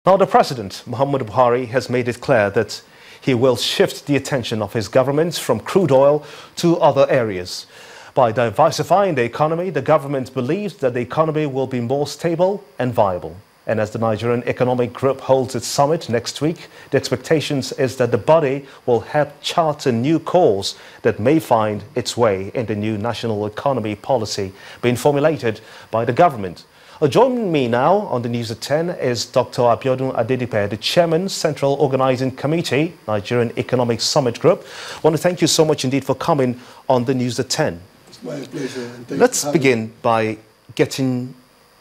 Now, the President, Muhammadu Buhari, has made it clear that he will shift the attention of his government from crude oil to other areas. By diversifying the economy, the government believes that the economy will be more stable and viable. And as the Nigerian Economic Group holds its summit next week, the expectation is that the body will help chart a new course that may find its way in the new national economy policy being formulated by the government. Joining me now on the News at 10 is Dr. Abiodun Adedipe, the Chairman, Central Organizing Committee, Nigerian Economic Summit Group. I want to thank you so much indeed for coming on the News at 10. It's my pleasure. Let's begin by getting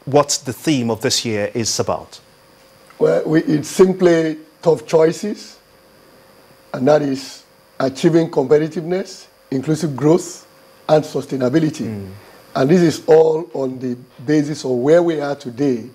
what the theme of this year is about. Well, it's simply tough choices, and that is achieving competitiveness, inclusive growth, and sustainability. And this is all on the basis of where we are today,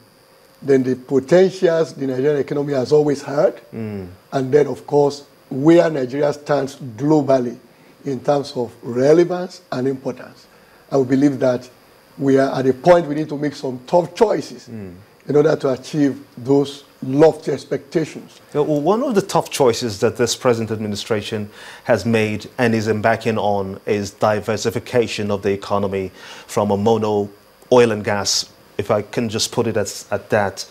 then the potentials the Nigerian economy has always had, and then, of course, where Nigeria stands globally in terms of relevance and importance. I would believe that we are at a point we need to make some tough choices in order to achieve those lofty expectations. One of the tough choices that this present administration has made and is embarking on is diversification of the economy from a mono oil and gas, if I can just put it at that,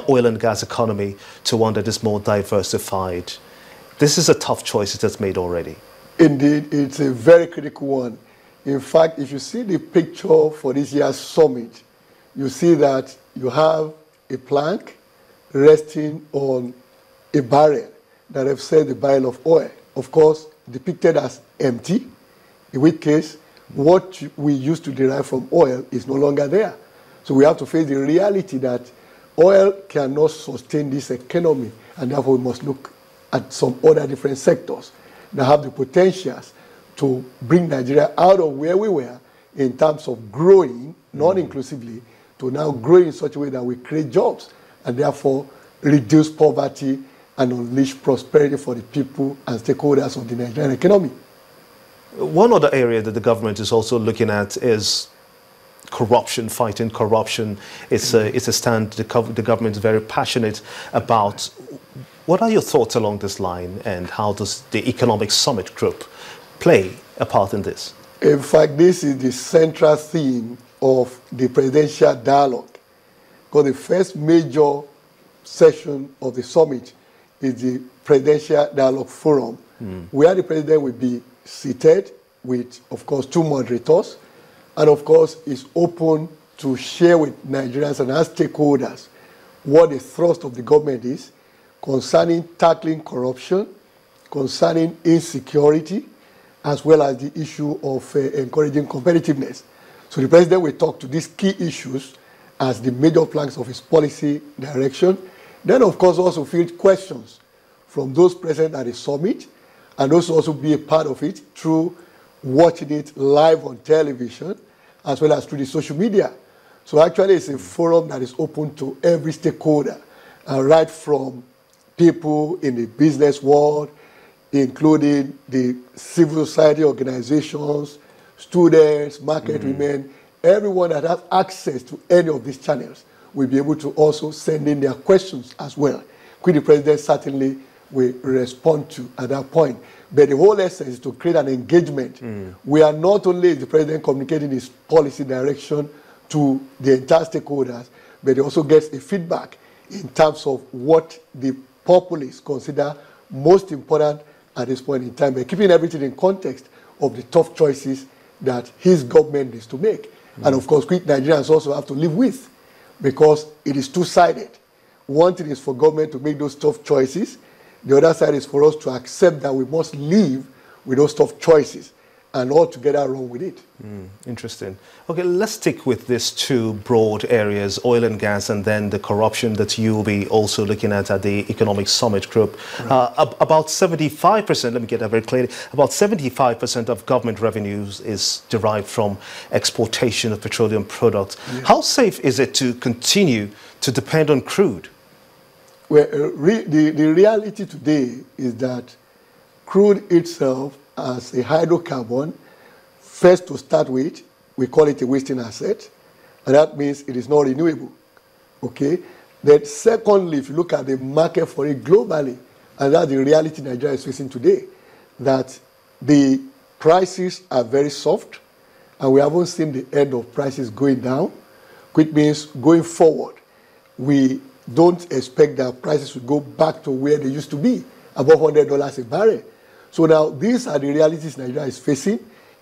oil and gas economy to one that is more diversified. This is a tough choice that's made already. Indeed, it's a very critical one. In fact, if you see the picture for this year's summit, you see that you have a plank resting on a barrel that have said the barrel of oil, of course, depicted as empty, in which case what we used to derive from oil is no longer there. So we have to face the reality that oil cannot sustain this economy, and therefore we must look at some other different sectors that have the potentials to bring Nigeria out of where we were in terms of growing, non-inclusively, to now grow in such a way that we create jobs and therefore reduce poverty and unleash prosperity for the people and stakeholders of the Nigerian economy. One other area that the government is also looking at is corruption, fighting corruption. It's a stand the government is very passionate about. What are your thoughts along this line, and how does the Economic Summit Group play a part in this? In fact, this is the central theme of the presidential dialogue, because the first major session of the summit is the presidential dialogue forum, where the president will be seated with, of course, two moderators, and of course is open to share with Nigerians and our stakeholders what the thrust of the government is concerning tackling corruption, concerning insecurity, as well as the issue of encouraging competitiveness. So the president will talk to these key issues as the major planks of his policy direction. Then, of course, also field questions from those present at the summit, and also be a part of it through watching it live on television, as well as through the social media. So actually, it's a forum that is open to every stakeholder, right from people in the business world, including the civil society organizations, students, market women, everyone that has access to any of these channels will be able to also send in their questions as well, which the president certainly will respond to at that point. But the whole essence is to create an engagement where not only is the president communicating his policy direction to the entire stakeholders, but he also gets a feedback in terms of what the populace consider most important at this point in time, by keeping everything in context of the tough choices that his government needs to make. And of course, we Nigerians also have to live with, because it is two-sided. One thing is for government to make those tough choices. The other side is for us to accept that we must live with those tough choices and all together run with it. Interesting. Okay, let's stick with these two broad areas, oil and gas, and then the corruption that you'll be also looking at the Economic Summit Group. Right. About 75%, let me get that very clearly, about 75% of government revenues is derived from exportation of petroleum products. Yeah. How safe is it to continue to depend on crude? Well, the reality today is that crude itself, as a hydrocarbon, first to start with, we call it a wasting asset, and that means it is not renewable, okay? Then secondly, if you look at the market for it globally, and that's the reality Nigeria is facing today, that the prices are very soft, and we haven't seen the end of prices going down, which means going forward, we don't expect that prices will go back to where they used to be, above $100 a barrel. So now these are the realities Nigeria is facing.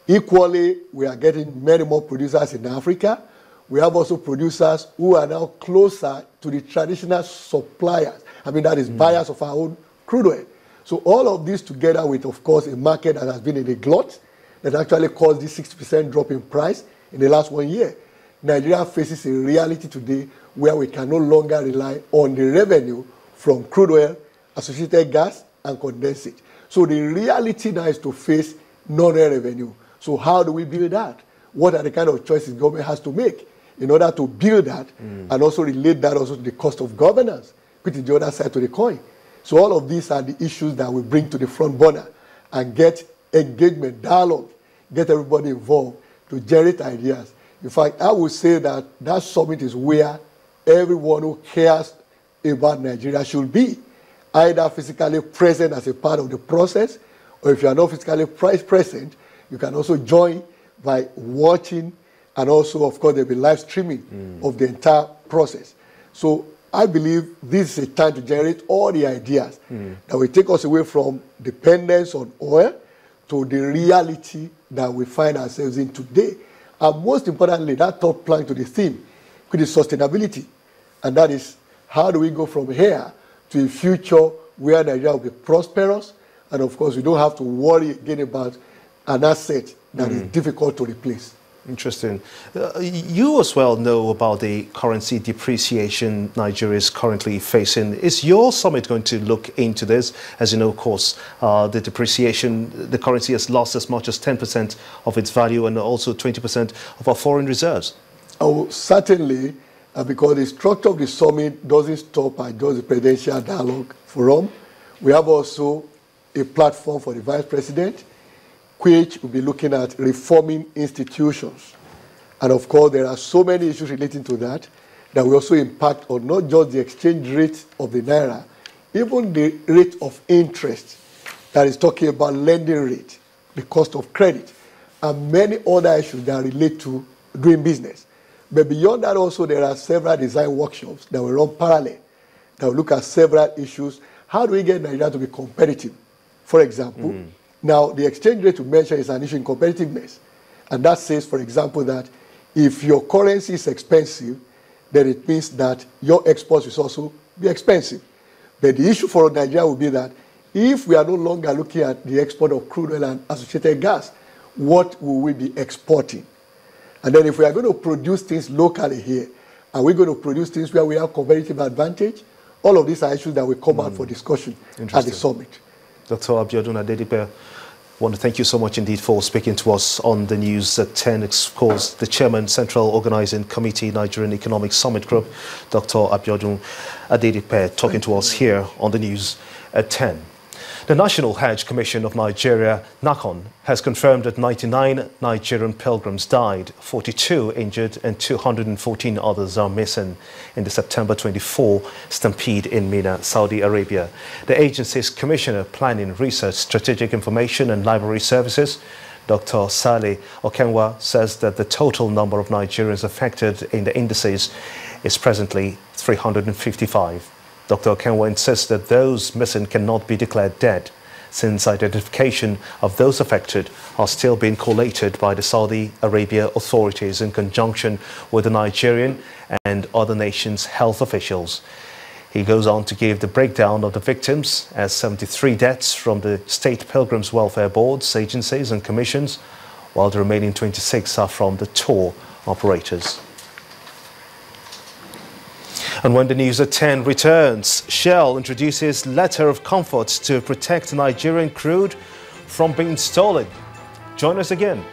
Equally, we are getting many more producers in Africa. We have also producers who are now closer to the traditional suppliers. I mean, that is buyers of our own crude oil. So all of this together with, of course, a market that has been in a glut that actually caused this 60% drop in price in the last 1 year. Nigeria faces a reality today where we can no longer rely on the revenue from crude oil, associated gas, and condensate. So the reality now is to face non-oil revenue. So how do we build that? What are the kind of choices government has to make in order to build that and also relate that also to the cost of governance, which is the other side to the coin? So all of these are the issues that we bring to the front burner and get engagement, dialogue, get everybody involved to generate ideas. In fact, I would say that that summit is where everyone who cares about Nigeria should be, either physically present as a part of the process, or if you are not physically present, you can also join by watching, and also, of course, there will be live streaming of the entire process. So I believe this is a time to generate all the ideas that will take us away from dependence on oil to the reality that we find ourselves in today. And most importantly, that third plank to the theme, which is sustainability. And that is, how do we go from here to a future where Nigeria will be prosperous, and of course, we don't have to worry again about an asset that is difficult to replace. Interesting. You as well know about the currency depreciation Nigeria is currently facing. Is your summit going to look into this? As you know, of course, the depreciation, the currency has lost as much as 10% of its value and also 20% of our foreign reserves. Oh, certainly, because the structure of the summit doesn't stop at just the Presidential Dialogue Forum. We have also a platform for the Vice President, which will be looking at reforming institutions. And of course, there are so many issues relating to that that will also impact on not just the exchange rate of the Naira, even the rate of interest that is talking about lending rate, the cost of credit, and many other issues that relate to doing business. But beyond that also, there are several design workshops that will run parallel, that will look at several issues. How do we get Nigeria to be competitive? For example, now the exchange rate to mention is an issue in competitiveness. And that says, for example, that if your currency is expensive, then it means that your exports will also be expensive. But the issue for Nigeria will be that if we are no longer looking at the export of crude oil and associated gas, what will we be exporting? And then if we are going to produce things locally here, are we going to produce things where we have competitive advantage? All of these are issues that will come out for discussion at the summit. Dr. Abiodun Adedipe, I want to thank you so much indeed for speaking to us on the news at 10. Of course, the Chairman, Central Organizing Committee, Nigerian Economic Summit Group, Dr. Abiodun Adedipe, talking to us here on the news at 10. The National Hajj Commission of Nigeria, NACON, has confirmed that 99 Nigerian pilgrims died, 42 injured, and 214 others are missing in the September 24 stampede in Mina, Saudi Arabia. The agency's Commissioner Planning, Research, Strategic Information and Library Services, Dr. Saleh Okenwa, says that the total number of Nigerians affected in the indices is presently 355. Dr. Okenwa insists that those missing cannot be declared dead, since identification of those affected are still being collated by the Saudi Arabia authorities in conjunction with the Nigerian and other nations' health officials. He goes on to give the breakdown of the victims as 73 deaths from the State Pilgrims Welfare Boards, agencies and commissions, while the remaining 26 are from the tour operators. And when the news at 10 returns, Shell introduces letter of comfort to protect Nigerian crude from being stolen. Join us again.